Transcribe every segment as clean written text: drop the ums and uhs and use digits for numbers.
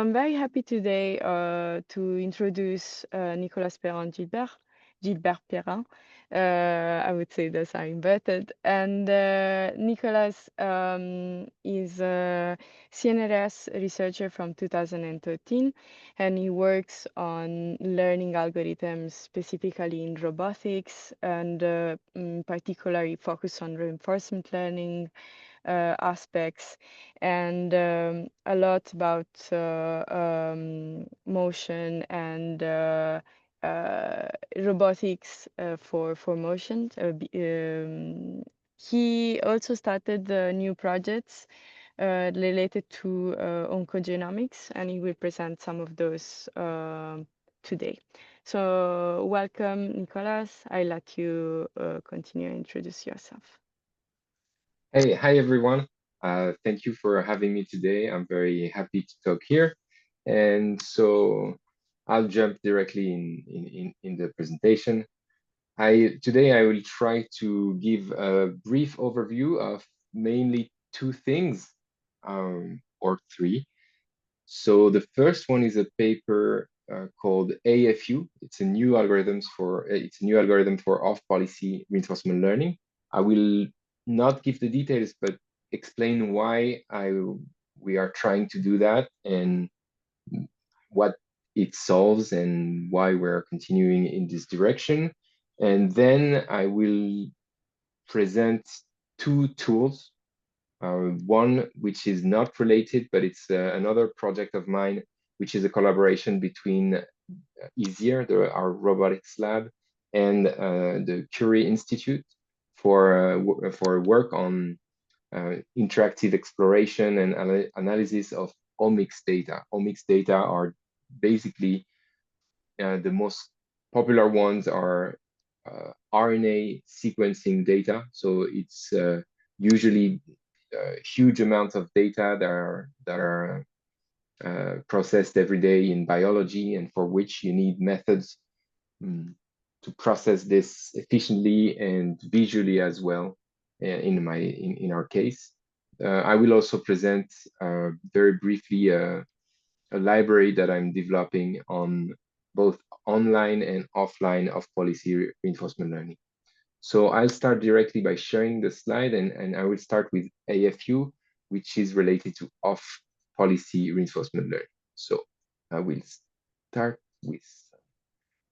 I'm very happy today to introduce Nicolas Perrin-Gilbert, Gilbert Perrin. I would say those are inverted. And Nicolas is a CNRS researcher from 2013, and he works on learning algorithms specifically in robotics, and particularly focus on reinforcement learning aspects, and a lot about motion and robotics for motion. He also started new projects related to oncogenomics, and he will present some of those today. So welcome, Nicolas. I'll let you continue and introduce yourself. Hey, hi everyone. Thank you for having me today. I'm very happy to talk here. And so I'll jump directly in the presentation. Today I will try to give a brief overview of mainly two things, or three. So the first one is a paper called AFU. It's a new algorithm for off-policy reinforcement learning. I will not give the details, but explain why we are trying to do that and what it solves and why we're continuing in this direction. And then I will present two tools. One which is not related, but it's another project of mine, which is a collaboration between ISIR, our robotics lab, and the Curie Institute for work on interactive exploration and analysis of omics data. Omics data are basically the most popular ones are RNA sequencing data. So it's usually huge amounts of data that are processed every day in biology, and for which you need methods to process this efficiently and visually as well. In our case, I will also present very briefly a library that I'm developing on both online and offline of policy reinforcement learning. So I'll start directly by sharing the slide, and I will start with AFU, which is related to off-policy reinforcement learning. So I will start with,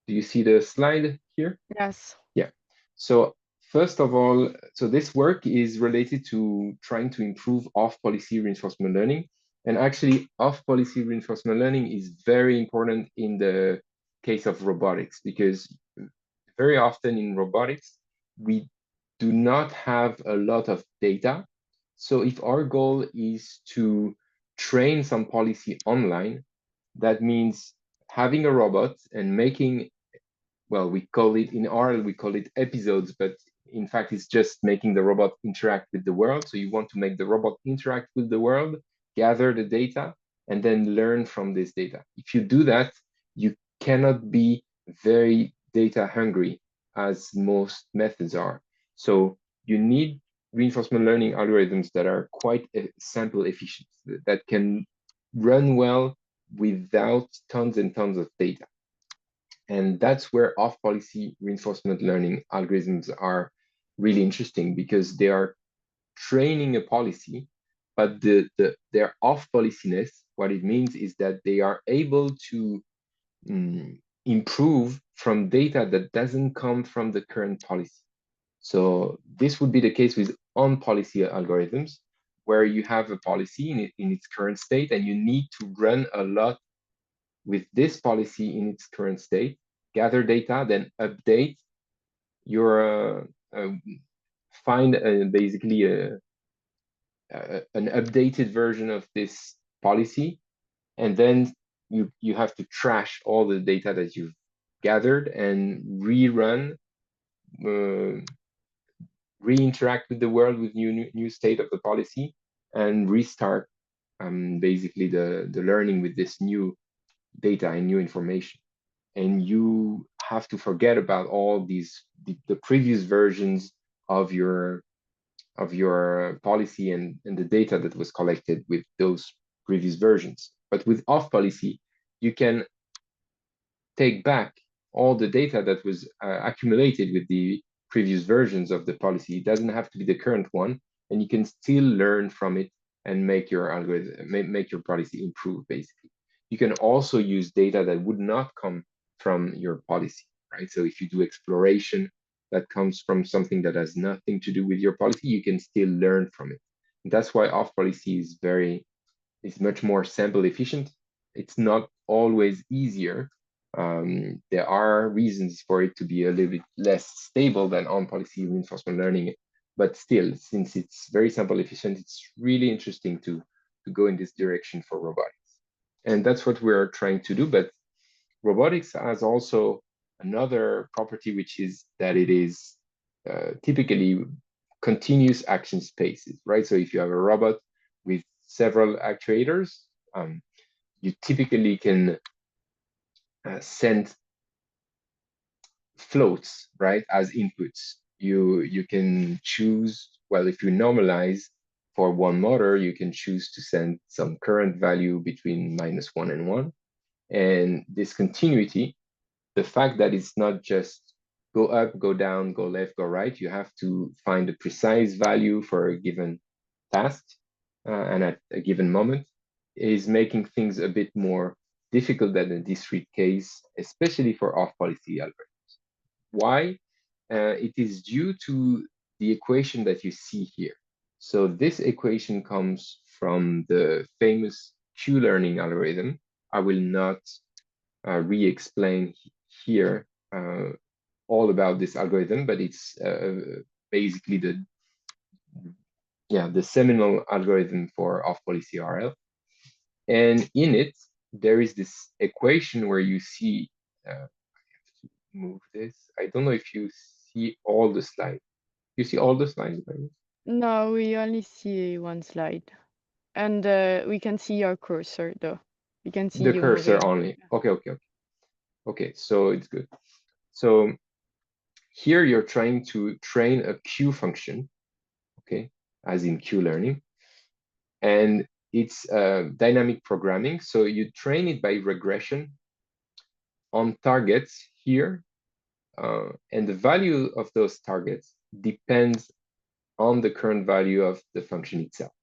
do you see the slide here? Yes. Yeah. So first of all, so this work is related to trying to improve off-policy reinforcement learning. And actually, off-policy reinforcement learning is very important in the case of robotics, because very often in robotics, we do not have a lot of data. So if our goal is to train some policy online, that means having a robot and making, well, we call it in R, we call it episodes, but in fact, it's just making the robot interact with the world. So you want to make the robot interact with the world, gather the data, and then learn from this data. If you do that, you cannot be very data hungry, as most methods are. So you need reinforcement learning algorithms that are quite sample efficient, that can run well without tons and tons of data. And that's where off-policy reinforcement learning algorithms are really interesting, because they are training a policy, but their off-policiness, what it means is that they are able to improve from data that doesn't come from the current policy. So this would be the case with on-policy algorithms, where you have a policy in its current state, and you need to run a lot with this policy in its current state, gather data, then update your, find basically an updated version of this policy, and then you have to trash all the data that you've gathered and rerun, re-interact with the world with new state of the policy, and restart basically the learning with this new data and new information. And you have to forget about all these the previous versions of your policy and the data that was collected with those previous versions. But with off policy, you can take back all the data that was accumulated with the previous versions of the policy. It doesn't have to be the current one, and you can still learn from it and make your algorithm, make your policy improve, basically. You can also use data that would not come from your policy, right? So if you do exploration that comes from something that has nothing to do with your policy, you can still learn from it. And that's why off policy is much more sample efficient. It's not always easier. There are reasons for it to be a little bit less stable than on policy reinforcement learning, but still, since it's very sample efficient, it's really interesting to go in this direction for robotics. And that's what we're trying to do. But robotics has also another property, which is that it is typically continuous action spaces, right? So if you have a robot with several actuators, you typically can send floats, right, as inputs. You can choose, well, if you normalize for one motor, you can choose to send some current value between -1 and 1. And this continuity, the fact that it's not just go up, go down, go left, go right, you have to find a precise value for a given task and at a given moment, is making things a bit more difficult than a discrete case, especially for off-policy algorithms. Why? It is due to the equation that you see here. So this equation comes from the famous Q-learning algorithm. I will not re-explain here all about this algorithm, but it's basically the seminal algorithm for off-policy RL. And in it, there is this equation where you see, I have to move this. I don't know if you see all the slides. You see all the slides? No, we only see one slide. And we can see your cursor though. We can see The you cursor moving. only. Okay, so it's good. So here you're trying to train a Q function, okay, as in Q learning. And it's dynamic programming. So you train it by regression on targets here. And the value of those targets depends on the current value of the function itself.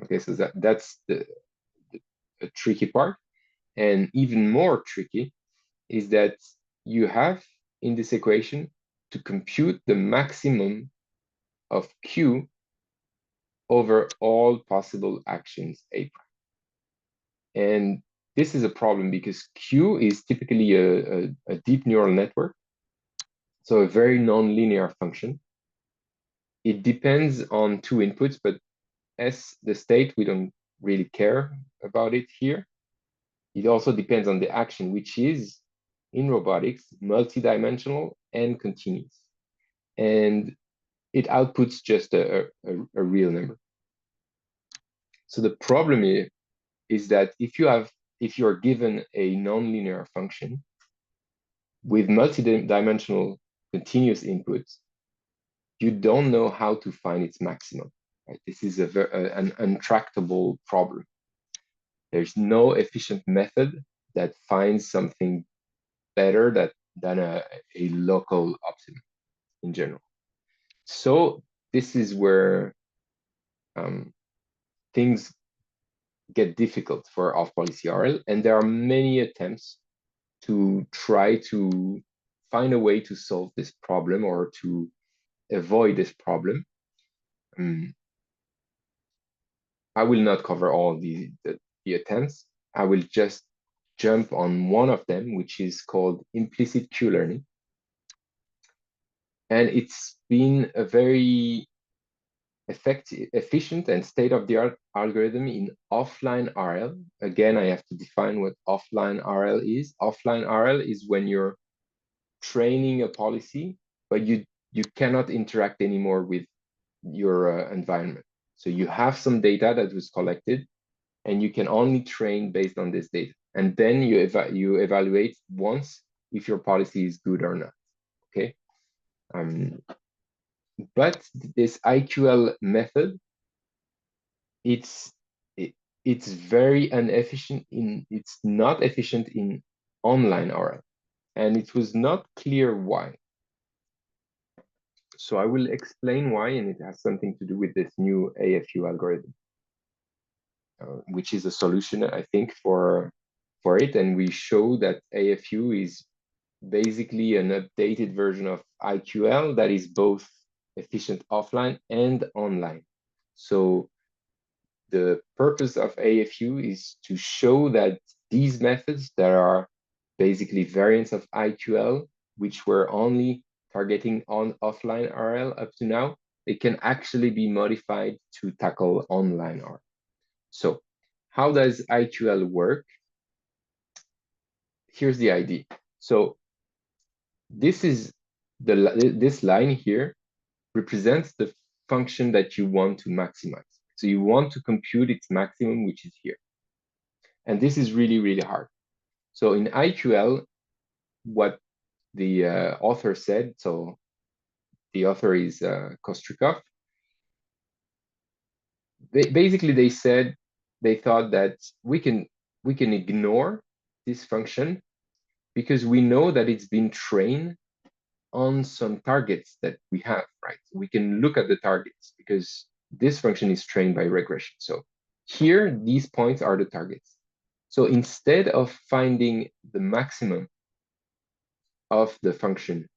Okay, so that's the tricky part. And even more tricky is that you have in this equation to compute the maximum of Q over all possible actions A prime. And this is a problem because Q is typically a deep neural network, so a very non-linear function. It depends on two inputs, but as the state, we don't really care about it here. It also depends on the action, which is, in robotics, multidimensional and continuous. And it outputs just a real number. So the problem is that if you're given a nonlinear function with multidimensional continuous inputs, you don't know how to find its maximum. Right? This is an untractable problem. There's no efficient method that finds something better than a local optimum in general. So this is where things get difficult for off-policy RL, and there are many attempts to try to find a way to solve this problem or to avoid this problem. I will not cover all the attempts. I will just jump on one of them, which is called implicit Q learning. And it's been a very effective, efficient, and state-of-the-art algorithm in offline RL. Again, I have to define what offline RL is. Offline RL is when you're training a policy, but you cannot interact anymore with your environment. So you have some data that was collected, and you can only train based on this data. And then you evaluate once if your policy is good or not. Okay. But this IQL method, it's it's very inefficient it's not efficient in online RL. And it was not clear why. So I will explain why, and it has something to do with this new AFU algorithm, which is a solution, I think, for it. And we show that AFU is basically an updated version of IQL that is both efficient offline and online. So the purpose of AFU is to show that these methods that are basically variants of IQL, which were only targeting on offline RL up to now, it can actually be modified to tackle online RL. So how does IQL work? Here's the idea. So this is this line here represents the function that you want to maximize. So you want to compute its maximum, which is here. And this is really, really hard. So in IQL, what the author said, so the author is Kostrikov, basically they said they thought that we can ignore this function because we know that it's been trained on some targets that we have, right? We can look at the targets because this function is trained by regression. So here, these points are the targets. So instead of finding the maximum of the function,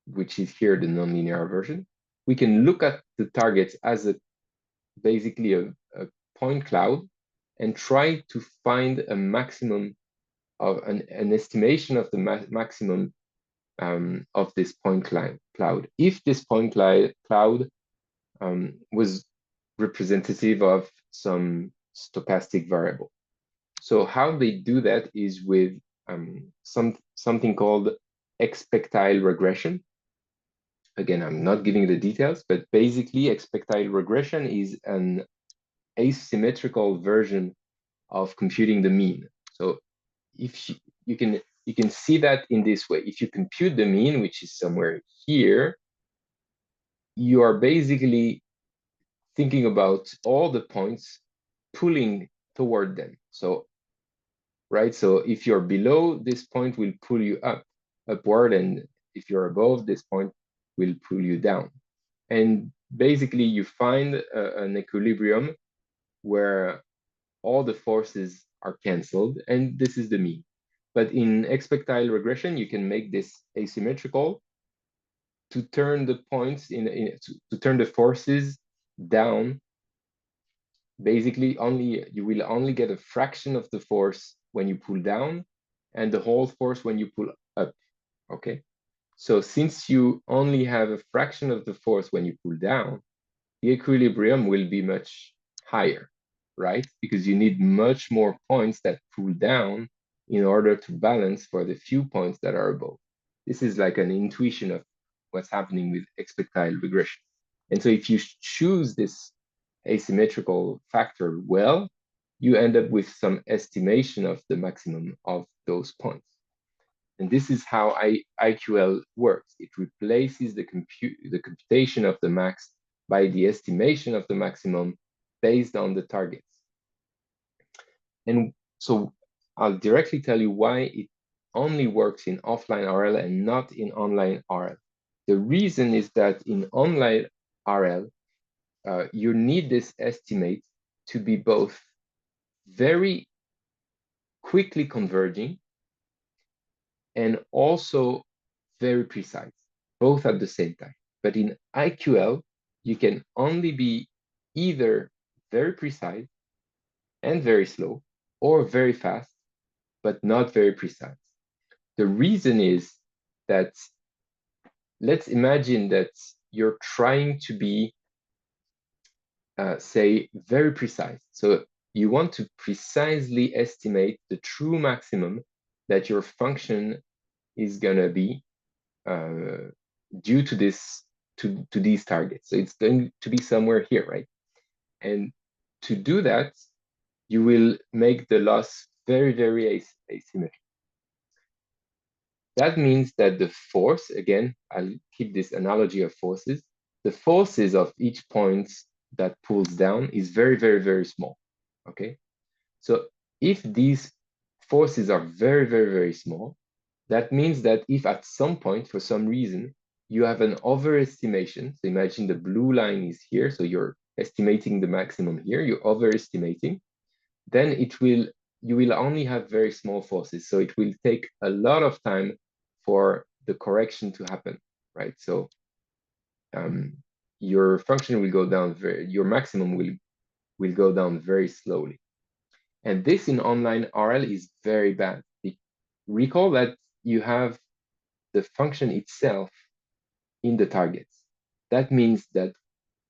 which is here the nonlinear version, we can look at the targets as basically a point cloud and try to find a maximum of an estimation of the maximum of this point cloud. If this point cloud was representative of some stochastic variable. So how they do that is with something called expectile regression. Again, I'm not giving the details, but basically expectile regression is an asymmetrical version of computing the mean. So if you can see that in this way. If you compute the mean, which is somewhere here, you are basically thinking about all the points pulling toward them. So, right, so if you're below, this point will pull you upward, and if you're above, this point will pull you down. And basically you find an equilibrium where all the forces are canceled, and this is the mean. But in expectile regression, you can make this asymmetrical to turn the points to turn the forces down. Basically, you will only get a fraction of the force when you pull down, and the whole force when you pull up. Okay. So since you only have a fraction of the force when you pull down, the equilibrium will be much higher, right? Because you need much more points that pull down in order to balance for the few points that are above. This is like an intuition of what's happening with expectile regression. And so if you choose this asymmetrical factor well, you end up with some estimation of the maximum of those points. And this is how IQL works. It replaces the computation of the max by the estimation of the maximum based on the targets. And so I'll directly tell you why it only works in offline RL and not in online RL. The reason is that in online RL, you need this estimate to be both very quickly converging and also very precise, both at the same time. But in IQL, you can only be either very precise and very slow, or very fast, but not very precise. The reason is that, let's imagine that you're trying to be, say, very precise. So you want to precisely estimate the true maximum that your function is gonna be due to these targets. So it's going to be somewhere here, right? And to do that, you will make the loss very, very asymmetric. That means that the force, again, I'll keep this analogy of forces, the forces of each point that pulls down is very, very, very small. okay? So if these forces are very, very, very small, that means that if at some point, for some reason, you have an overestimation, so imagine the blue line is here, so you're estimating the maximum here, you're overestimating, then you will only have very small forces. So it will take a lot of time for the correction to happen, right? So your function will go down your maximum will go down very slowly. And this in online RL is very bad. Recall that you have the function itself in the targets. That means that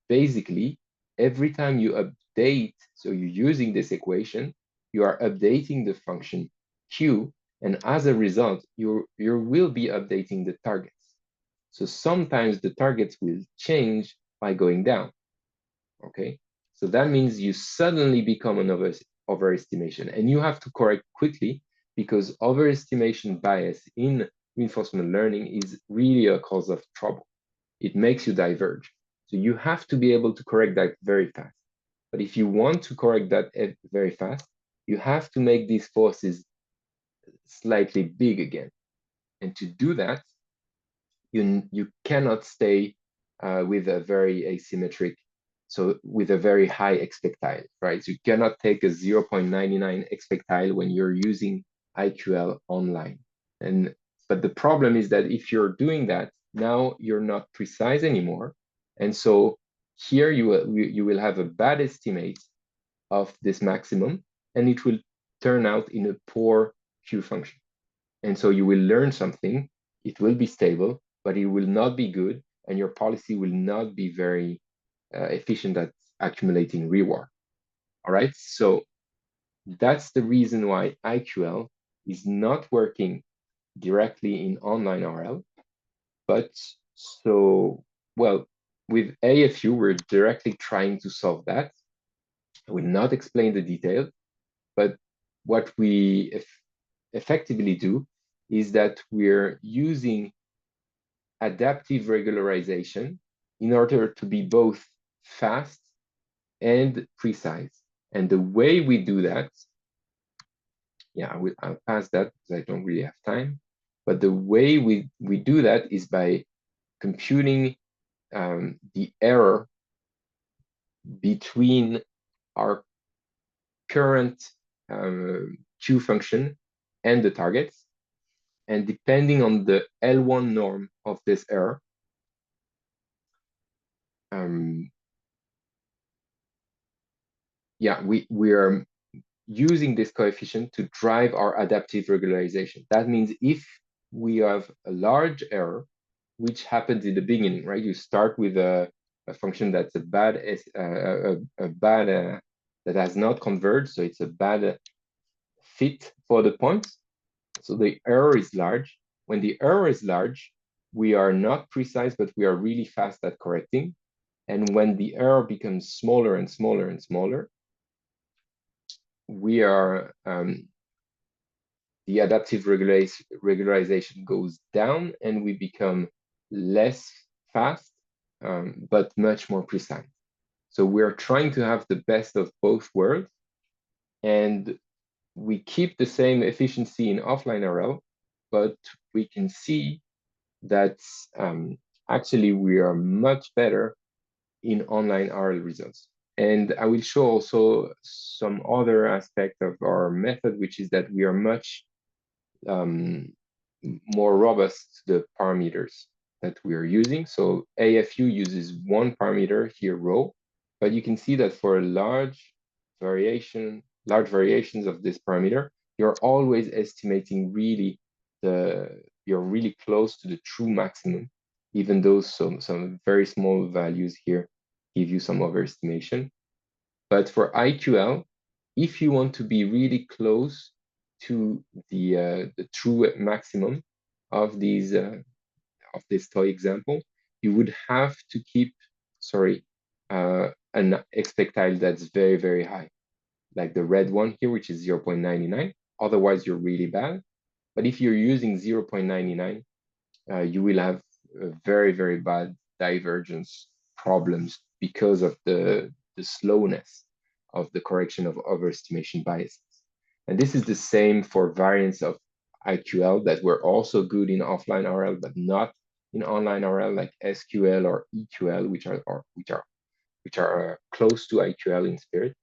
basically every time you update, so you're using this equation, you are updating the function q, and as a result, you will be updating the targets. So sometimes the targets will change by going down, okay? So that means you suddenly become an overestimation, and you have to correct quickly because overestimation bias in reinforcement learning is really a cause of trouble. It makes you diverge. So you have to be able to correct that very fast. But if you want to correct that very fast, you have to make these forces slightly big again. And to do that, you cannot stay with a very asymmetric, so with a very high expectile, right? So you cannot take a 0.99 expectile when you're using IQL online. But the problem is that if you're doing that, now you're not precise anymore. And so here you will have a bad estimate of this maximum, and it will turn out in a poor Q function. And so you will learn something, it will be stable, but it will not be good, and your policy will not be very efficient at accumulating reward. All right, so that's the reason why IQL is not working directly in online RL, but so, well, with AFU, we're directly trying to solve that. I will not explain the details, but what we effectively do is that we're using adaptive regularization in order to be both fast and precise. And the way we do that, yeah, I'll pass that because I don't really have time. But the way we do that is by computing the error between our current Q function and the targets. And depending on the L1 norm of this error, yeah, we are using this coefficient to drive our adaptive regularization. That means if we have a large error, which happens in the beginning, right? You start with a function that's that has not converged, so it's a bad fit for the points. So the error is large. When the error is large, we are not precise, but we are really fast at correcting. And when the error becomes smaller and smaller and smaller, we are the adaptive regularization goes down and we become less fast, but much more precise. So we're trying to have the best of both worlds, and we keep the same efficiency in offline RL, but we can see that actually we are much better in online RL results. And I will show also some other aspect of our method, which is that we are much more robust to the parameters that we are using. So AFU uses one parameter here, rho, but you can see that for large variations of this parameter, you're always estimating you're really close to the true maximum, even though some very small values here give you some overestimation. But for IQL, if you want to be really close to the true maximum of these of this toy example, you would have to keep, an expectile that's very, very high, like the red one here, which is 0.99. Otherwise, you're really bad. But if you're using 0.99, you will have very, very bad divergence problems because of the slowness the correction of overestimation biases. And this is the same for variants of IQL that were also good in offline RL, but not in online RL, like SQL or EQL, which are close to IQL in spirit.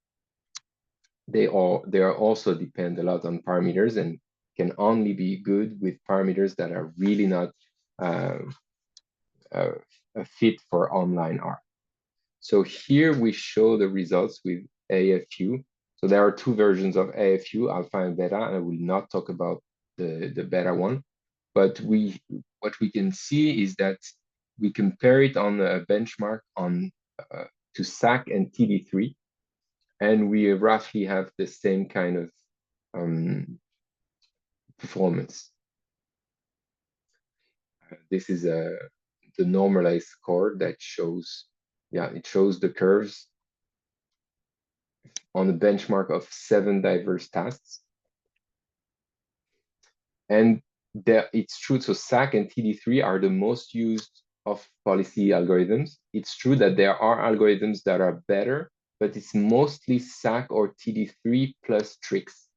They are also depend a lot on parameters and can only be good with parameters that are really not a fit for online RL. So here we show the results with AFU. So there are two versions of AFU, alpha and beta, and I will not talk about the beta one. But what we can see is that we compare it on a benchmark on to SAC and TD3, and we roughly have the same kind of performance. This is the normalized score that shows, it shows the curves on a benchmark of 7 diverse tasks. And it's true, so SAC and TD3 are the most used of policy algorithms. It's true that there are algorithms that are better, but it's mostly SAC or TD3 plus tricks.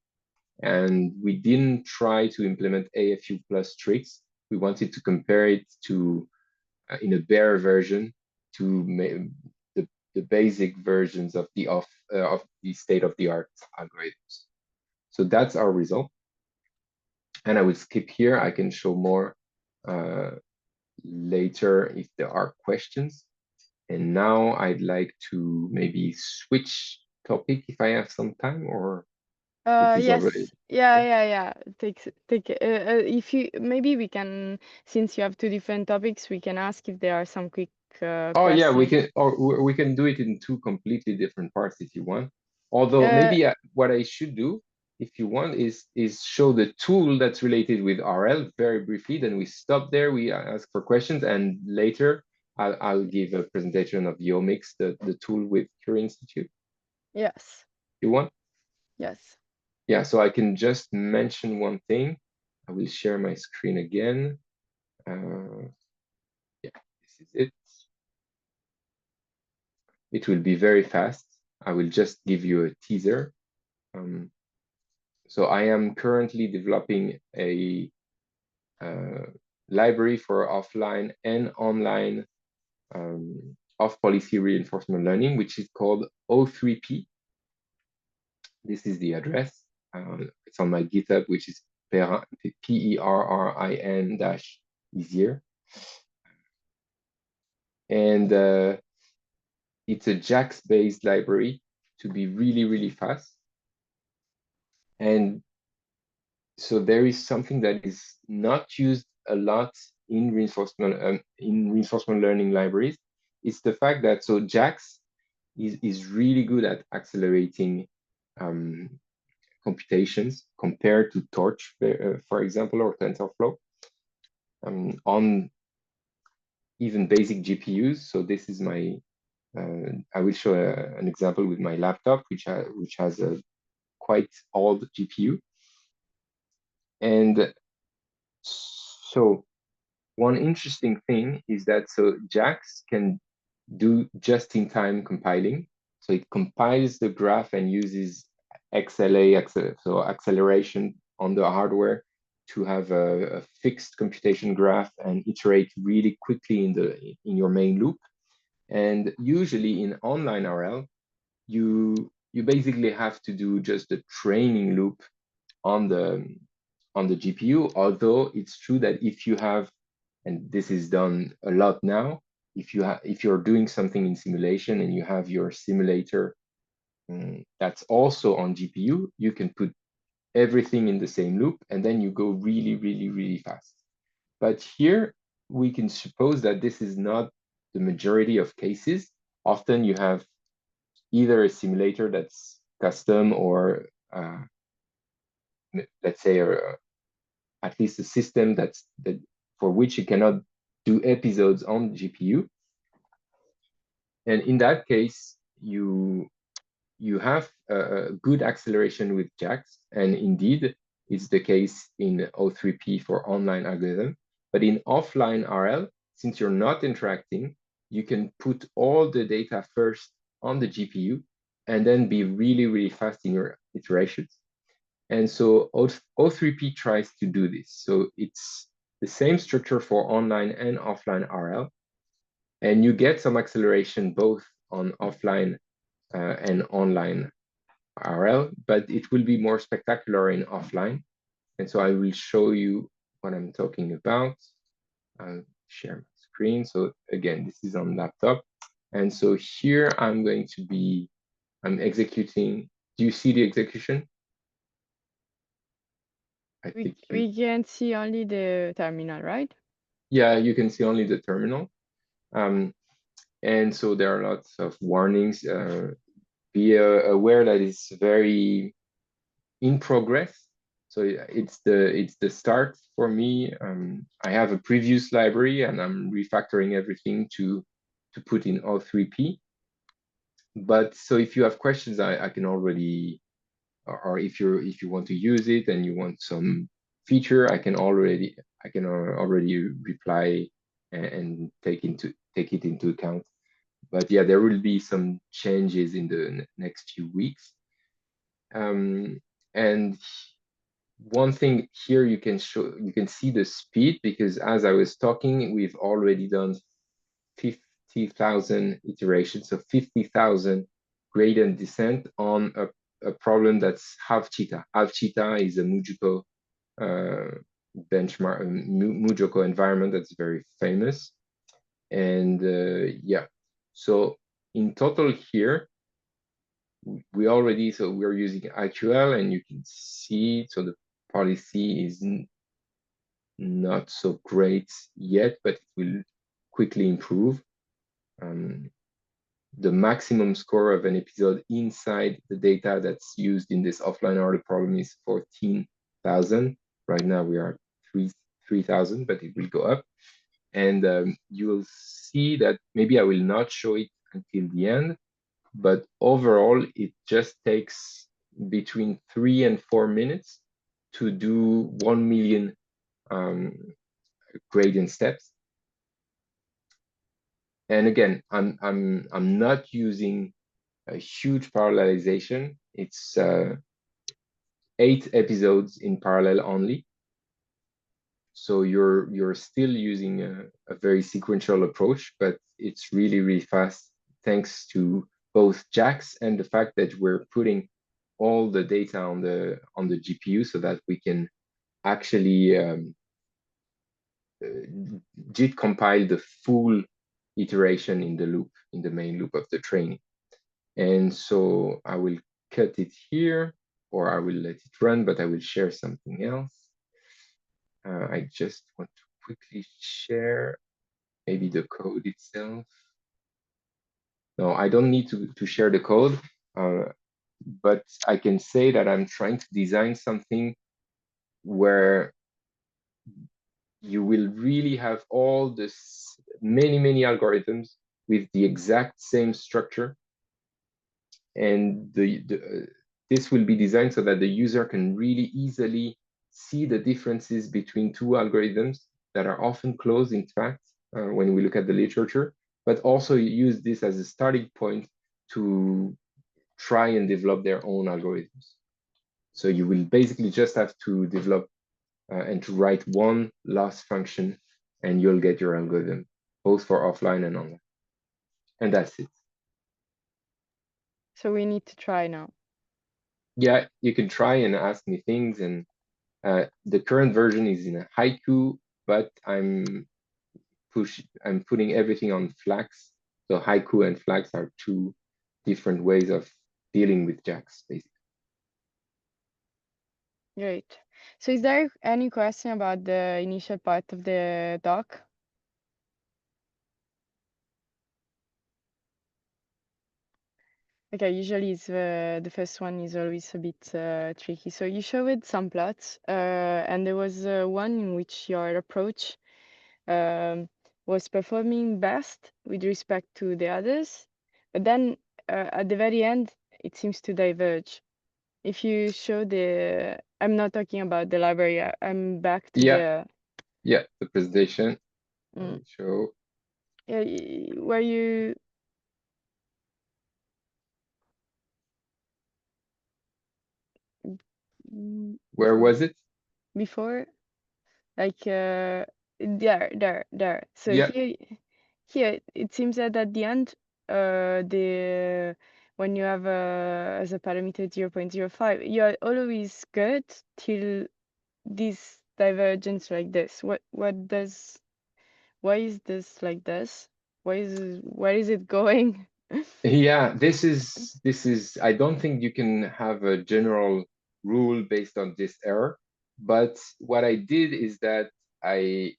And we didn't try to implement AFU plus tricks. We wanted to compare it to, in a bare version, to the basic versions of the state-of-the-art algorithms. So that's our result. And I will skip here. I can show more later if there are questions. And now I'd like to maybe switch topic if I have some time, or it is Yes. already. Yeah. Take if you maybe we can, since you have two different topics, we can ask if there are some quick Oh yeah, we questions. can, or we can do it in two completely different parts if you want. Although Uh, maybe what I should do, if you want, is show the tool that's related with RL very briefly. Then we stop there. We ask for questions, and later I'll give a presentation of Yomix, the tool with Curie Institute. yes. You want? Yes. Yeah. So I can just mention one thing. I will share my screen again. Yeah, this is it. It will be very fast. I will just give you a teaser. So I am currently developing a library for offline and online off-policy reinforcement learning, which is called O3P. This is the address. It's on my GitHub, which is Perrin-ISIR. And it's a JAX-based library to be really, really fast. And so there is something that is not used a lot in reinforcement learning libraries. It's the fact that so JAX is really good at accelerating computations compared to Torch, for example, or TensorFlow on even basic GPUs. So this is my, I will show an example with my laptop, which has a quite old GPU. And so one interesting thing is that so JAX can do just-in-time compiling. So it compiles the graph and uses XLA, so acceleration on the hardware, to have a fixed computation graph and iterate really quickly in your main loop. And usually in online RL, you basically have to do just a training loop on the GPU. Although it's true that if you have, and this is done a lot now, if you're doing something in simulation and you have your simulator that's also on GPU, you can put everything in the same loop and then you go really, really, really fast. But here we can suppose that this is not the majority of cases. Often you have either a simulator that's custom or let's say at least a system that for which you cannot do episodes on GPU. And in that case, you have a good acceleration with JAX. And indeed, it's the case in O3P for online algorithm. But in offline RL, since you're not interacting, you can put all the data first on the GPU and then be really, really fast in your iterations. And so O3P tries to do this. So it's the same structure for online and offline RL. And you get some acceleration both on offline and online RL, but it will be more spectacular in offline. And so I will show you what I'm talking about. I'll share my screen. So again, this is on laptop. And so here I'm executing. Do you see the execution? I think we can see only the terminal, right? Yeah, you can see only the terminal. And so there are lots of warnings. Be aware that it's very in progress. So it's the start for me. I have a previous library and I'm refactoring everything to put in O3P. But so if you have questions, I can already, or if you want to use it and you want some feature, I can already reply and take it into account. But yeah, there will be some changes in the next few weeks. And one thing here you can see the speed, because as I was talking, we've already done 50,000 iterations, so 50,000 gradient descent on a problem that's half cheetah. Half cheetah is a Mujoko benchmark, Mujoko environment that's very famous. And yeah, so in total here, we're using IQL, and you can see, so the policy is not so great yet, but it will quickly improve. The maximum score of an episode inside the data that's used in this offline order problem is 14,000. Right now we are 3,000, but it will go up. And you will see that maybe I will not show it until the end, but overall it just takes between 3 and 4 minutes to do 1 million gradient steps. And again, I'm not using a huge parallelization. It's 8 episodes in parallel only. So you're still using a very sequential approach, but it's really, really fast thanks to both JAX and the fact that we're putting all the data on the GPU so that we can actually JIT compile the full iteration in the loop, in the main loop of the training. And so I will cut it here, or I will let it run, but I will share something else. I just want to quickly share maybe the code itself. No, I don't need to share the code, but I can say that I'm trying to design something where you will really have all this many algorithms with the exact same structure, and this will be designed so that the user can really easily see the differences between two algorithms that are often close, in fact, when we look at the literature, but also use this as a starting point to try and develop their own algorithms. So you will basically just have to develop and to write one loss function, and you'll get your algorithm, both for offline and online. And that's it. So we need to try now. Yeah, you can try and ask me things. And the current version is in a Haiku, but I'm putting everything on Flax. So Haiku and Flax are two different ways of dealing with JAX, basically. Great. So is there any question about the initial part of the doc? Okay, usually it's the first one is always a bit tricky. So you showed some plots, and there was one in which your approach was performing best with respect to the others, but then at the very end, it seems to diverge. If you show I'm not talking about the library, I'm back to the presentation. Show. Yeah, where you Where was it? Before, like there. So Yeah. here it seems that at the end, the when you have as a parameter 0.05, you're always good till this divergence like this. Why is this like this? Where is it going? Yeah, this is I don't think you can have a general rule based on this error, but what I did is that I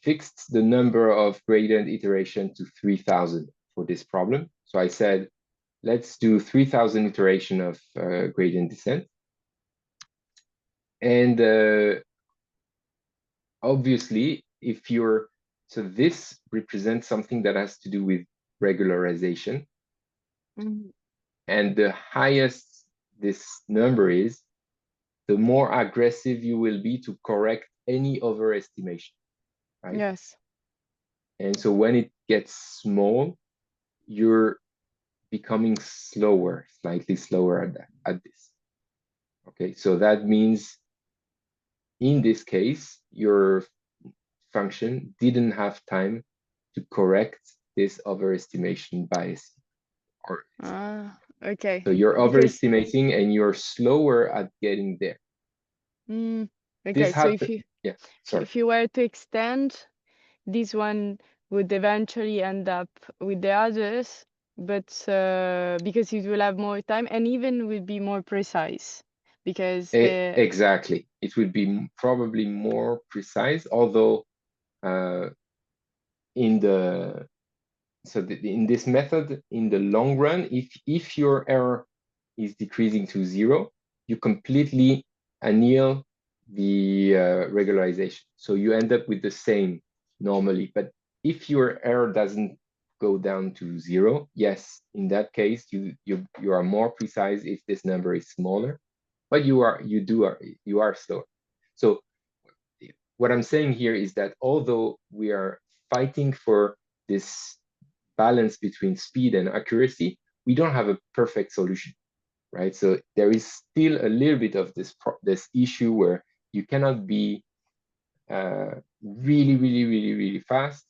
fixed the number of gradient iteration to 3000 for this problem. So I said, let's do 3000 iteration of gradient descent. And obviously, if you're, so this represents something that has to do with regularization. Mhm. And the highest this number is, the more aggressive you will be to correct any overestimation, right? Yes. And so when it gets small, you're becoming slower, slightly slower at this. Okay, so that means in this case, your function didn't have time to correct this overestimation bias. Or Ah, okay. so you're Because overestimating and you're slower at getting there. mm, This okay, so happens. Yeah, sorry. if you were to extend, this one would eventually end up with the others, but because it will have more time and even will be more precise because the Exactly. It would be probably more precise, although uh, in the in this method, in the long run, if your error is decreasing to zero, you completely annihilate the regularization. So you end up with the same normally. But if your error doesn't go down to zero, yes, in that case, you are more precise if this number is smaller, but you are slower. So what I'm saying here is that although we are fighting for this balance between speed and accuracy, we don't have a perfect solution, right? So there is still a little bit of this issue where you cannot be really fast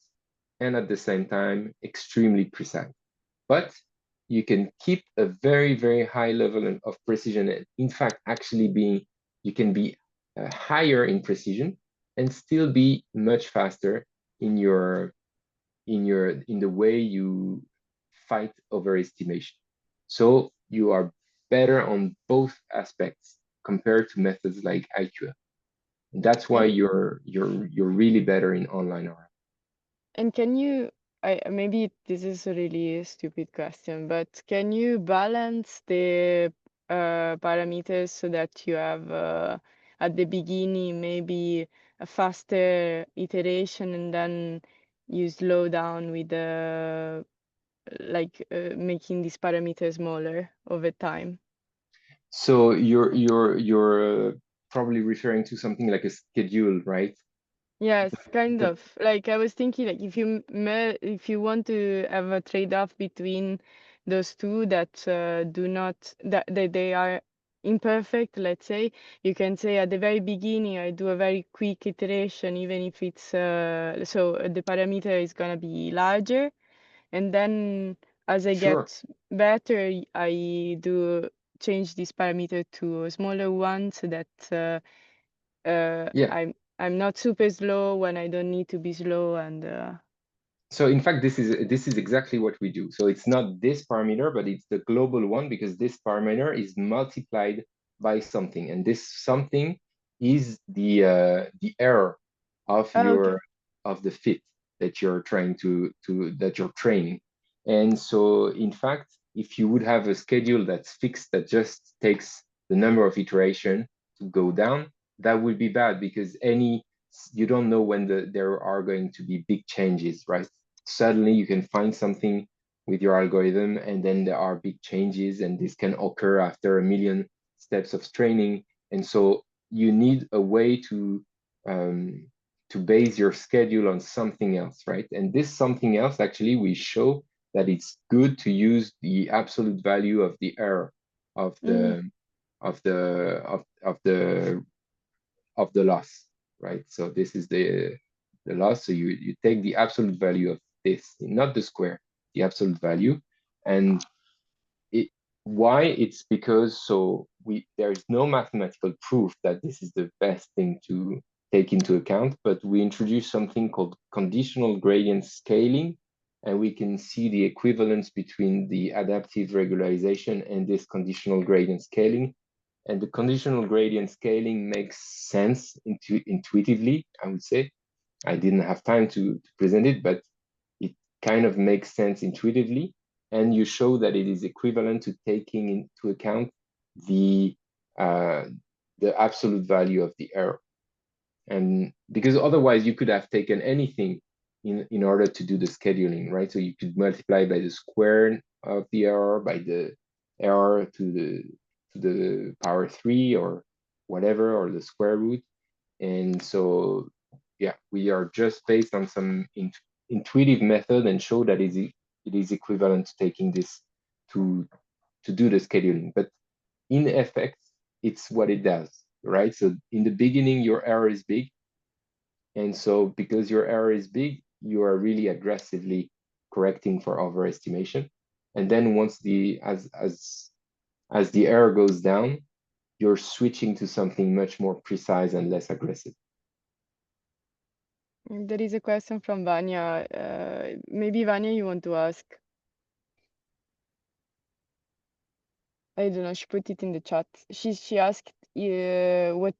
and at the same time extremely precise. But you can keep a very high level of precision. And in fact, actually you can be higher in precision and still be much faster in the way you fight overestimation. So you are better on both aspects compared to methods like IQF. And that's why and you're really better in online R. and can you maybe this is a really stupid question, but can you balance the parameters so that you have at the beginning maybe a faster iteration and then you slow down with the making these parameters smaller over time? So you're probably referring to something like a schedule, right? Yes, kind The, of. Like I was thinking, like if you want to have a trade-off between those two that do not that they are imperfect, let's say, you can say at the very beginning I do a very quick iteration, even if it's the parameter is gonna be larger, and then as I sure. get better, I do change this parameter to a smaller one so that Yeah. I'm not super slow when I don't need to be slow and So in fact, this is exactly what we do. So it's not this parameter, but it's the global one because this parameter is multiplied by something, and this something is the error of oh, okay. the fit that you're trying that you're training. And so in fact, if you would have a schedule that's fixed that just takes the number of iteration to go down, that would be bad because you don't know when there are going to be big changes, right? Suddenly you can find something with your algorithm and then there are big changes and this can occur after a million steps of training. And so you need a way um, to base your schedule on something else, right? And this something else, actually, we show that it's good to use the absolute value of the error of Mm, of the loss, right? So this is the loss. So you take the absolute value of this, not the square, the absolute value. And why? It's because there is no mathematical proof that this is the best thing to take into account, but we introduce something called conditional gradient scaling, and we can see the equivalence between the adaptive regularization and this conditional gradient scaling. And the conditional gradient scaling makes sense intuitively, I would say. I didn't have time to present it, but it kind of makes sense intuitively. And you show that it is equivalent to taking into account the absolute value of the error. And because otherwise you could have taken anything in order to do the scheduling, right? So you could multiply by the square of the error, by the error to the power 3 or whatever, or the square root. And so, yeah, we are just based on some intuitive method and show that it is equivalent to taking this to do the scheduling. But in effect, it's what it does, right? So in the beginning, your error is big. And so because your error is big, you are really aggressively correcting for overestimation. And then once as the error goes down, you're switching to something much more precise and less aggressive. There is a question from Vanya. Maybe Vanya, you want to ask? I don't know. She put it in the chat. She asked, what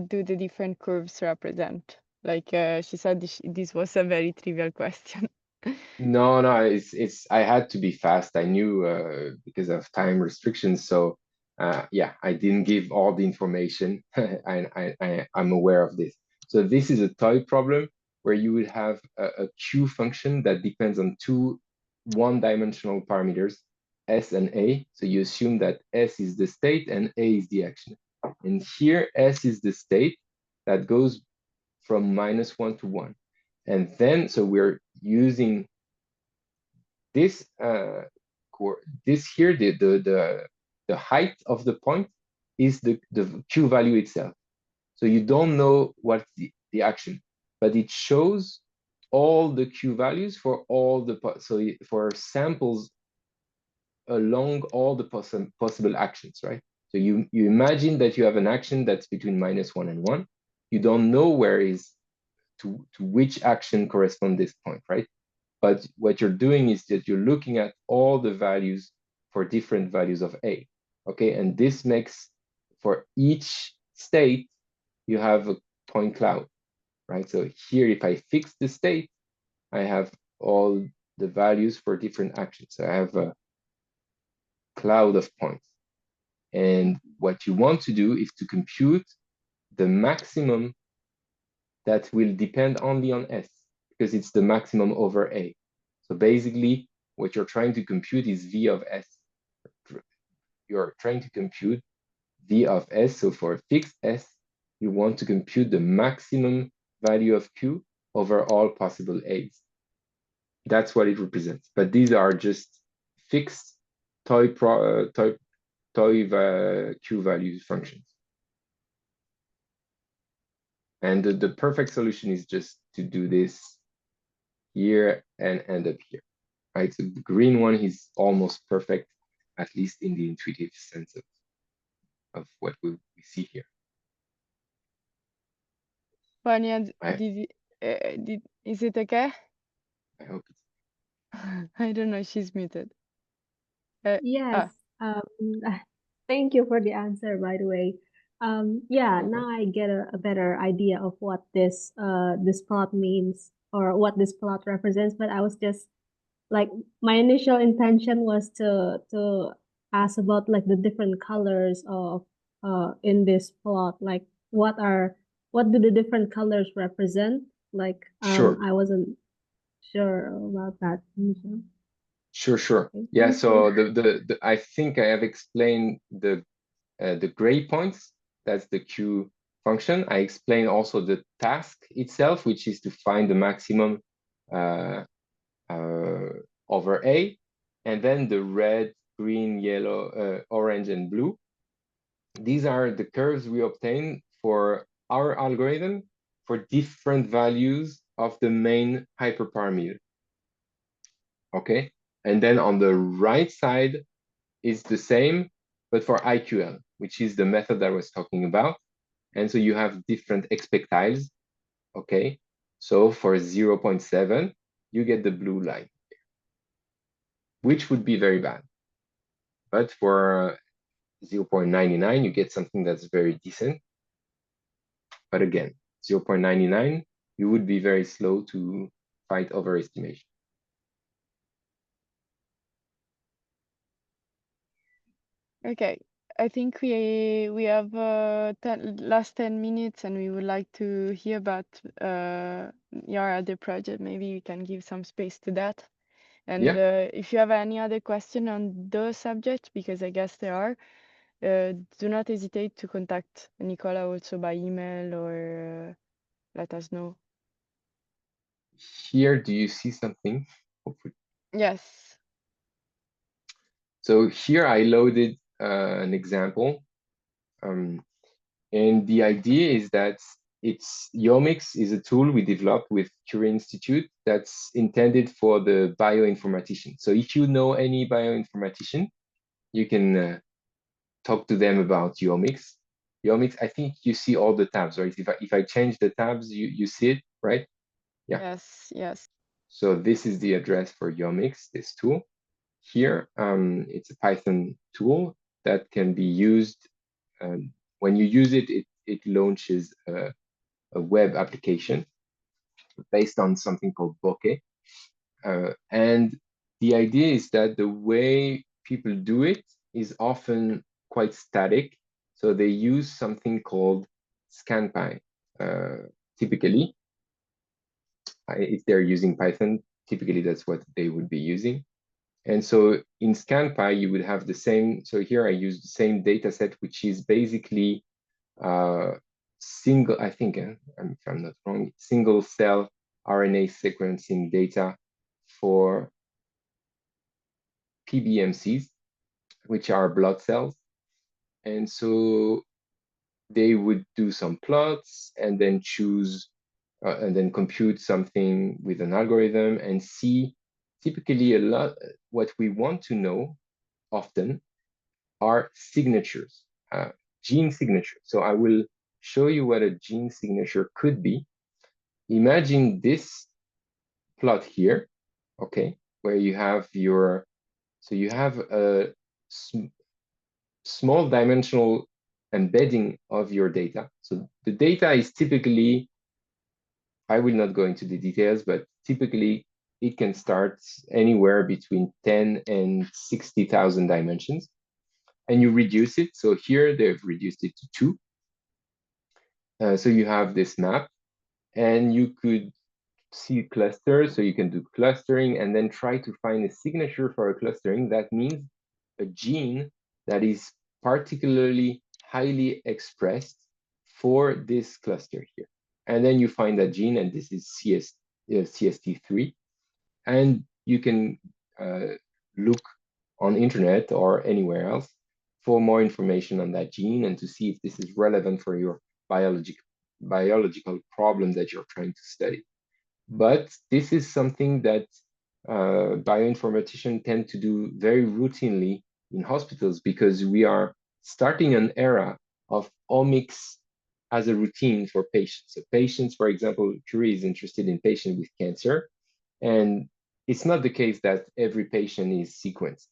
do the different curves represent? Like she said, this was a very trivial question. No, it's I had to be fast. I knew because of time restrictions. So yeah, I didn't give all the information. I'm aware of this. So this is a toy problem where you would have a Q function that depends on two one-dimensional parameters, S and A. So you assume that S is the state and A is the action. And here S is the state that goes from -1 to 1. And then, so we're using this this here, the height of the point is the Q value itself. So you don't know what's the action, but it shows all the Q values for all the, so for samples along all the possible actions, right? So you imagine that you have an action that's between -1 and 1. You don't know where is to which action corresponds this point, right? But what you're doing is that you're looking at all the values for different values of A, okay? And this makes, for each state, you have a point cloud, right? So here, if I fix the state, I have all the values for different actions. So I have a cloud of points. And what you want to do is to compute the maximum that will depend only on S, because it's the maximum over A. So basically, what you're trying to compute is V of S. You're trying to compute V of S. So for a fixed S, you want to compute the maximum value of Q over all possible A's. That's what it represents. But these are just fixed Q value functions. And the perfect solution is just to do this here and end up here, right? So the green one is almost perfect, at least in the intuitive sense of what we see here. Vanya, is it okay? I hope it's. I don't know. She's muted. Yes. Thank you for the answer, by the way. Yeah, now I get a better idea of what this plot means or what this plot represents. But I was just like, my initial intention was to ask about like the different colors of in this plot. Like, what do the different colors represent? Like, Sure. I wasn't sure about that. Sure. Yeah. So the I think I have explained the gray points. That's the Q function. I explained also the task itself, which is to find the maximum over A, and then the red, green, yellow, orange, and blue. these are the curves we obtain for our algorithm for different values of the main hyperparameter. Okay, and then on the right side is the same, but for IQL, which is the method I was talking about. And so you have different expectiles. Okay, so for 0.7, you get the blue line, which would be very bad. But for 0.99, you get something that's very decent. But again, 0.99, you would be very slow to fight overestimation. Okay, I think we have last 10 minutes, and we would like to hear about your other project. Maybe you can give some space to that. And Yeah. If you have any other question on those subjects, because I guess there are, do not hesitate to contact Nicolas also by email or let us know. Here, do you see something? Hopefully. Yes. So here I loaded an example. And the idea is that Yomix is a tool we developed with Curie Institute that's intended for the bioinformatician. So if you know any bioinformatician, you can talk to them about Yomix. Yomix, I think you see all the tabs, right? If I change the tabs, you see it, right? Yeah. Yes, yes. So this is the address for Yomix, this tool. Here, it's a Python tool that can be used. When you use it, it launches a web application based on something called Bokeh. And the idea is that the way people do it is often quite static. So they use something called ScanPy. Typically, if they're using Python, typically that's what they would be using. And so in ScanPy, you would have the same. So here I use the same data set, which is basically single, I think, if I'm not wrong, single cell RNA sequencing data for PBMCs, which are blood cells. And so they would do some plots and then choose and then compute something with an algorithm and see typically a lot. What we want to know often are signatures, gene signatures. So I will show you what a gene signature could be. Imagine this plot here, okay, where you have your, so you have a small dimensional embedding of your data. So the data is typically, I will not go into the details, but typically it can start anywhere between 10 and 60,000 dimensions. And you reduce it. So here they've reduced it to 2. So you have this map, and you could see clusters. So you can do clustering and then try to find a signature for a clustering. That means a gene that is particularly highly expressed for this cluster here. And then you find that gene, and this is CST3. And you can look on internet or anywhere else for more information on that gene and to see if this is relevant for your biological problem that you're trying to study. But this is something that bioinformaticians tend to do very routinely in hospitals because we are starting an era of omics as a routine for patients. So patients, for example, Curie is interested in patients with cancer, and it's not the case that every patient is sequenced,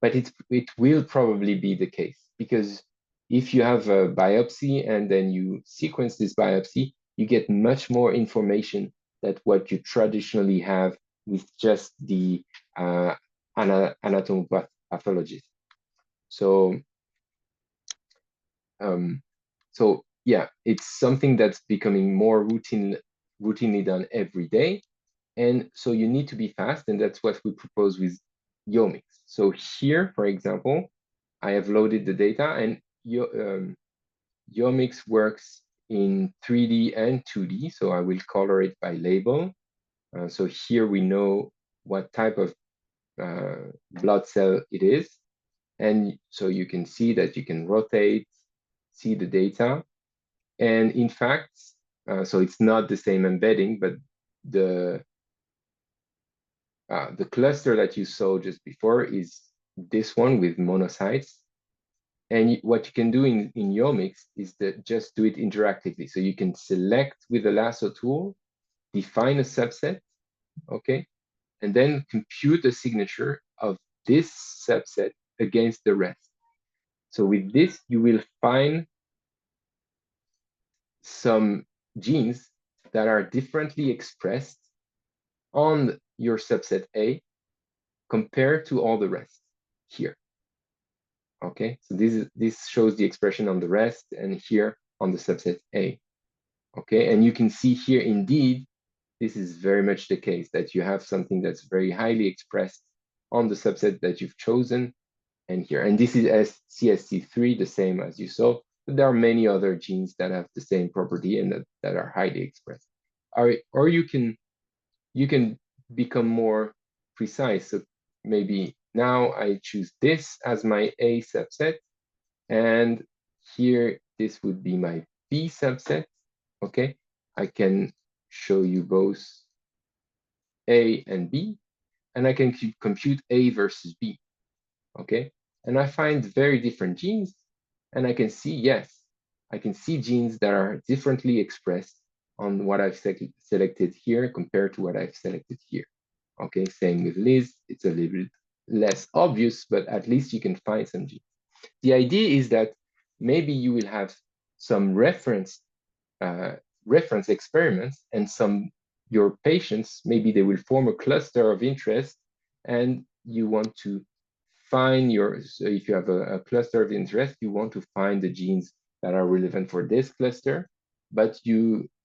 but it will probably be the case because if you have a biopsy and then you sequence this biopsy, you get much more information than what you traditionally have with just the anatomopathologist. So, so yeah, it's something that's becoming more routinely done every day. And so you need to be fast, and that's what we propose with Yomix. So here, for example, I have loaded the data, and Yomix works in 3D and 2D, so I will color it by label. So here we know what type of blood cell it is. And so you can see that you can rotate see the data. And in fact, so it's not the same embedding, but the cluster that you saw just before is this one with monocytes. And what you can do in Yomix is that just do it interactively. So you can select with the lasso tool, define a subset, okay? And then compute a signature of this subset against the rest. So with this, you will find some genes that are differently expressed on your subset A compared to all the rest here. Okay, so this shows the expression on the rest and here on the subset A. Okay, and you can see here indeed, this is very much the case that you have something that's very highly expressed on the subset that you've chosen and here. And this is CST3, the same as you saw, but there are many other genes that have the same property and that are highly expressed. Or you can become more precise. So maybe now I choose this as my A subset, and here this would be my B subset. Okay, I can show you both A and B, and I can compute A versus B. Okay, and I find very different genes, and I can see, yes, I can see genes that are differently expressed on what I've selected here compared to what I've selected here. Okay, same with Liz, it's a little bit less obvious, but at least you can find some genes. The idea is that maybe you will have some reference experiments, and your patients, maybe they will form a cluster of interest, and you want to find so if you have a cluster of interest, you want to find the genes that are relevant for this cluster. But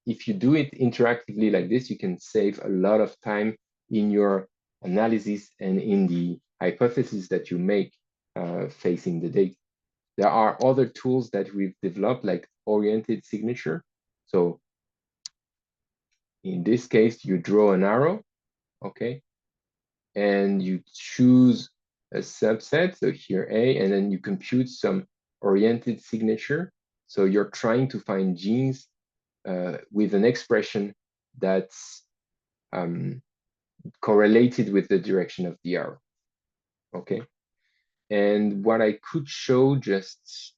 if you do it interactively like this, you can save a lot of time in your analysis and in the hypothesis that you make facing the data. There are other tools that we've developed, like oriented signature. So in this case, you draw an arrow, okay? And you choose a subset, so here A, and then you compute some oriented signature. So you're trying to find genes with an expression that's correlated with the direction of the arrow, okay? And what I could show, just,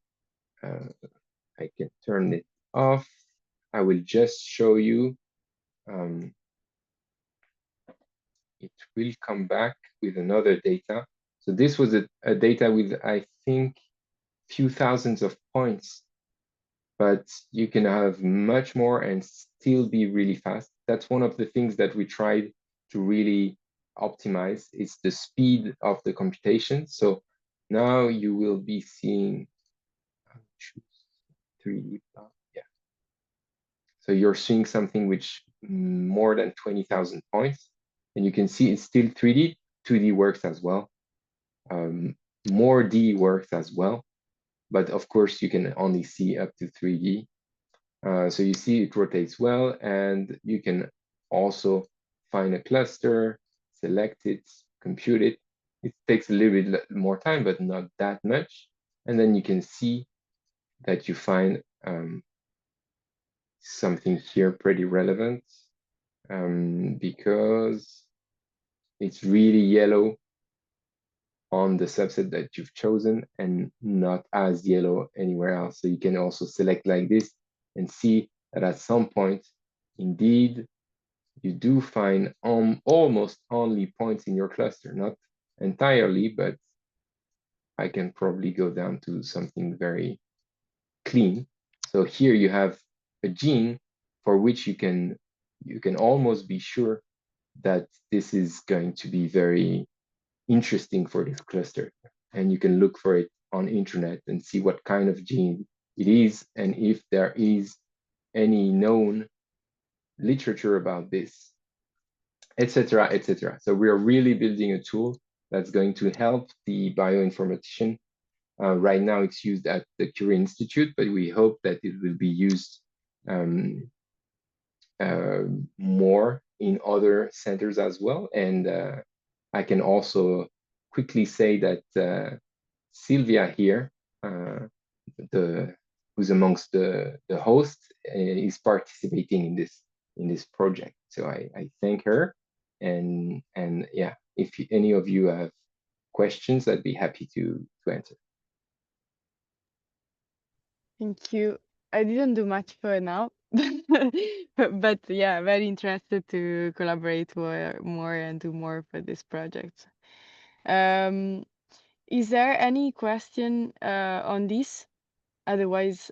I can turn it off. I will just show you, it will come back with another data. So this was a data with, I think, few thousands of points, but you can have much more and still be really fast. That's one of the things that we tried to really optimize, is the speed of the computation. So now you will be seeing, choose 3D, yeah. So you're seeing something which more than 20,000 points, and you can see it's still 3D. 2D works as well. More D works as well, but of course you can only see up to 3D. So you see it rotates well, and you can also find a cluster, select it, compute it. It takes a little bit more time, but not that much. And then you can see that you find something here pretty relevant, because it's really yellow on the subset that you've chosen and not as yellow anywhere else. So you can also select like this and see that at some point, indeed, you do find almost only points in your cluster, not entirely, but I can probably go down to something very clean. So here you have a gene for which you can almost be sure that this is going to be very interesting for this cluster. And you can look for it on internet and see what kind of gene it is, and if there is any known literature about this, etc., etc. So we are really building a tool that's going to help the bioinformatician. Right now it's used at the Curie Institute, but we hope that it will be used more in other centers as well. And I can also quickly say that Sylvia here, the who's amongst the hosts is participating in this project. So I thank her, and yeah, if any of you have questions, I'd be happy to answer. Thank you. I didn't do much for now, but yeah, very interested to collaborate more and do more for this project. Is there any question on this? Otherwise,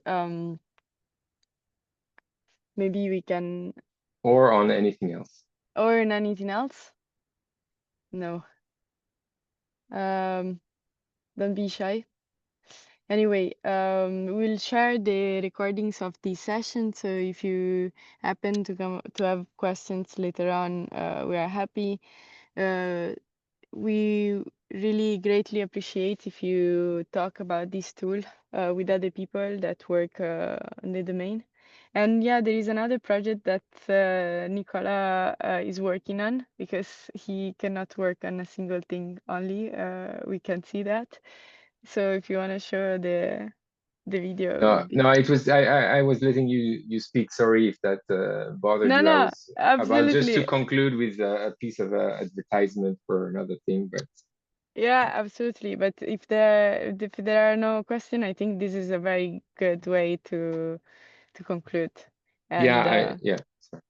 maybe we can. Or on anything else. Or on anything else? No. Don't be shy. Anyway, we'll share the recordings of this session. So if you happen to have questions later on, we are happy. We really greatly appreciate if you talk about this tool with other people that work in the domain. And yeah, there is another project that Nicola is working on, because he cannot work on a single thing only. We can see that. So if you want to show the video, No, no, it was I was letting you speak. Sorry if that bothered you. I No, was about just to absolutely. conclude with a piece of advertisement for another thing, but Yeah, absolutely. But if there are no questions, I think this is a very good way to conclude. And yeah. Sorry.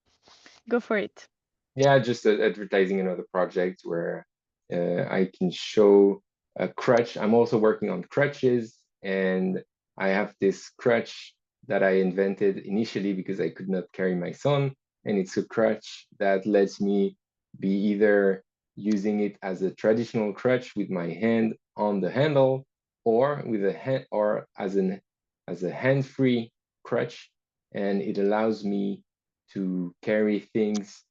go for it. Yeah, just advertising another project where I can show a crutch. I'm also working on crutches, and I have this crutch that I invented initially because I could not carry my son, and it's a crutch that lets me be either using it as a traditional crutch with my hand on the handle, or with a hand, or as a hand-free crutch, and it allows me to carry things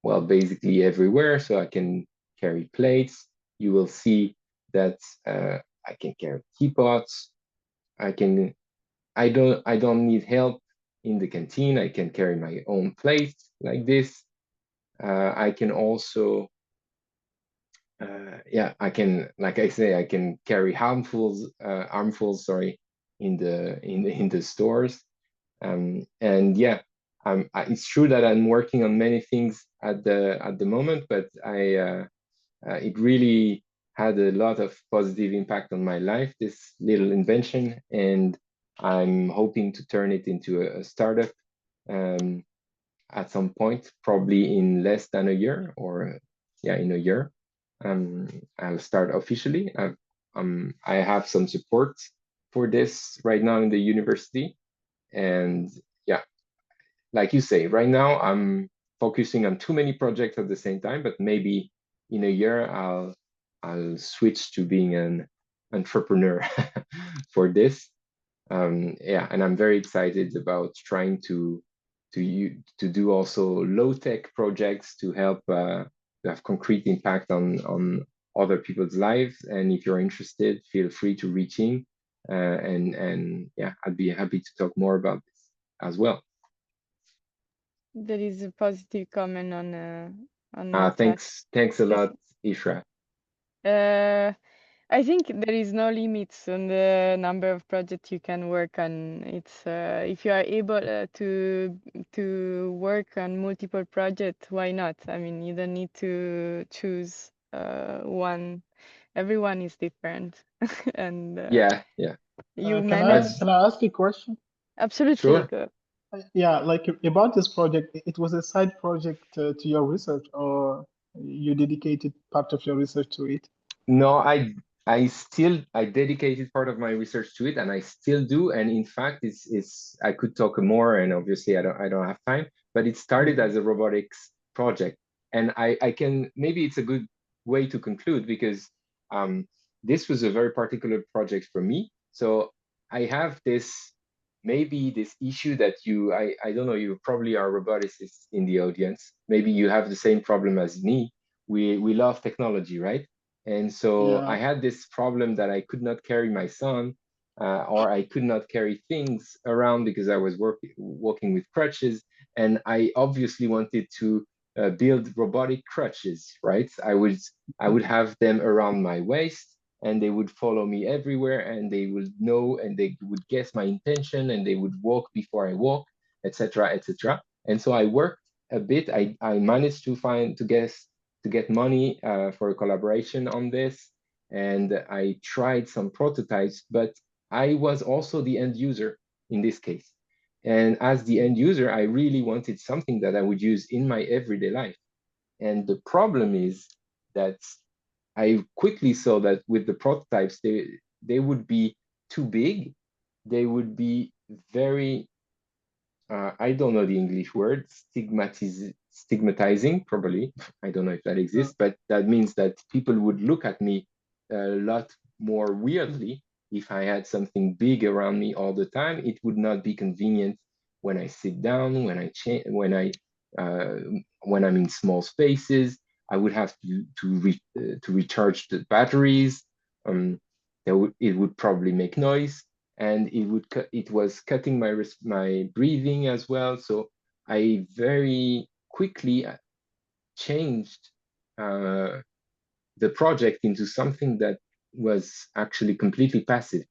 well, basically everywhere. So I can carry plates. You will see that I can carry teapots. I don't need help in the canteen. I can carry my own plate like this. I can also yeah, I can, like I say, I can carry armfuls, sorry, in the stores. And yeah, it's true that I'm working on many things at the moment, but it really had a lot of positive impact on my life, this little invention, and I'm hoping to turn it into a startup at some point, probably in less than a year, or yeah, in a year. I'll start officially. I have some support for this right now in the university, and yeah, like you say, right now I'm focusing on too many projects at the same time, but maybe in a year I'll switch to being an entrepreneur for this. Yeah, and I'm very excited about trying to do also low tech projects to help to have concrete impact on other people's lives. And if you're interested, feel free to reach in, and yeah, I'd be happy to talk more about this as well. There is a positive comment on the chat. Thanks a lot, Ishra. I think there is no limits on the number of projects you can work on. It's if you are able to work on multiple projects, why not? I mean, you don't need to choose one. Everyone is different, and Yeah. you Can manage. I ask a question? Absolutely. Sure. Go. Yeah, like about this project, it was a side project to your research, or you dedicated part of your research to it? No, I dedicated part of my research to it, and I still do. And in fact, it's I could talk more, and obviously I don't have time. But it started as a robotics project, and I can, maybe it's a good way to conclude, because this was a very particular project for me. So I have maybe this issue that I don't know, you probably are roboticists in the audience. Maybe you have the same problem as me. We love technology, right? And so I had this problem that I could not carry my son, or I could not carry things around because I was walking with crutches. And I obviously wanted to build robotic crutches, right? I would have them around my waist, and they would follow me everywhere, and they would know, and they would guess my intention, and they would walk before I walk, etc., etc. And so I worked a bit. I managed to get money for a collaboration on this, and I tried some prototypes, but I was also the end user in this case. And as the end user, I really wanted something that I would use in my everyday life. And the problem is that I quickly saw that with the prototypes, they would be too big. They would be very, I don't know the English word, stigmatizing, probably. I don't know if that exists, but that means that people would look at me a lot more weirdly if I had something big around me all the time. It would not be convenient when I sit down, when I'm in small spaces. I would have to recharge the batteries. It would probably make noise, and it was cutting my breathing as well. So I very quickly changed the project into something that was actually completely passive,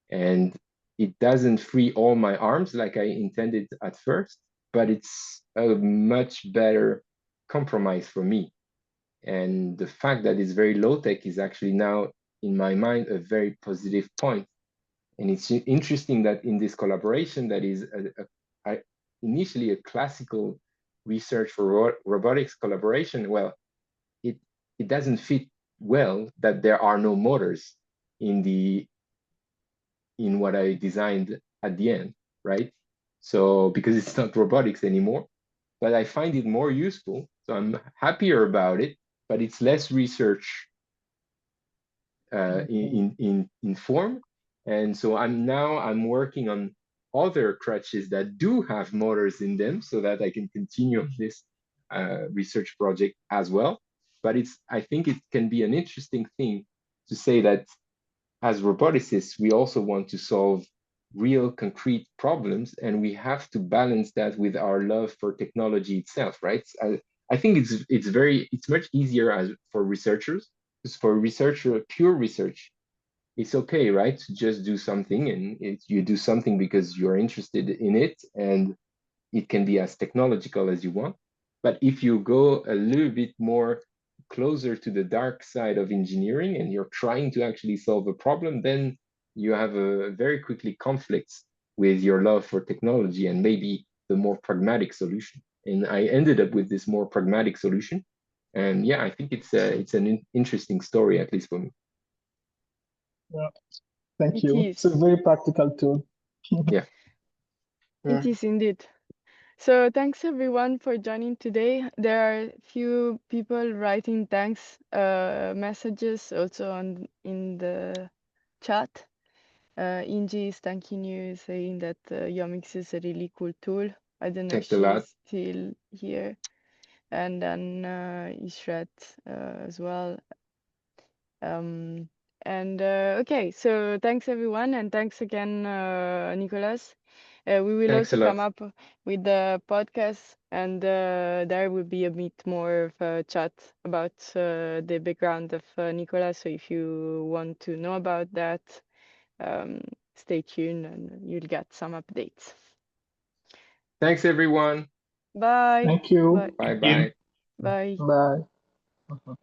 and it doesn't free all my arms like I intended at first, but it's a much better compromise for me. And the fact that it's very low tech is actually now, in my mind, a very positive point. And it's interesting that in this collaboration that is initially a classical research for robotics collaboration, well, it doesn't fit well that there are no motors in what I designed at the end, right? So because it's not robotics anymore, but I find it more useful. So I'm happier about it, but it's less research in form. And so I'm working on other crutches that do have motors in them so that I can continue this research project as well. But I think it can be an interesting thing to say that as roboticists, we also want to solve real concrete problems, and we have to balance that with our love for technology itself, right? I think it's much easier for researchers, because for pure research, it's okay, right? To just do something, and you do something because you're interested in it, and it can be as technological as you want. But if you go a little bit more closer to the dark side of engineering and you're trying to actually solve a problem, then you have a very quickly conflicts with your love for technology and maybe the more pragmatic solution. And I ended up with this more pragmatic solution. And yeah, I think it's an interesting story, at least for me. Yeah, thank you. It's a very practical tool. Yeah. It is indeed. So thanks everyone for joining today. There are few people writing thanks messages also in the chat. Inji is thanking you, saying that Yomix is a really cool tool. I don't know if she's still here. And then Ishrat as well. Okay, so thanks everyone, and thanks again, Nicolas. We will also come up with the podcast, and there will be a bit more of a chat about the background of Nicolas. So if you want to know about that, stay tuned and you'll get some updates. Thanks, everyone. Bye. Thank you. Bye. Bye. Bye. Bye.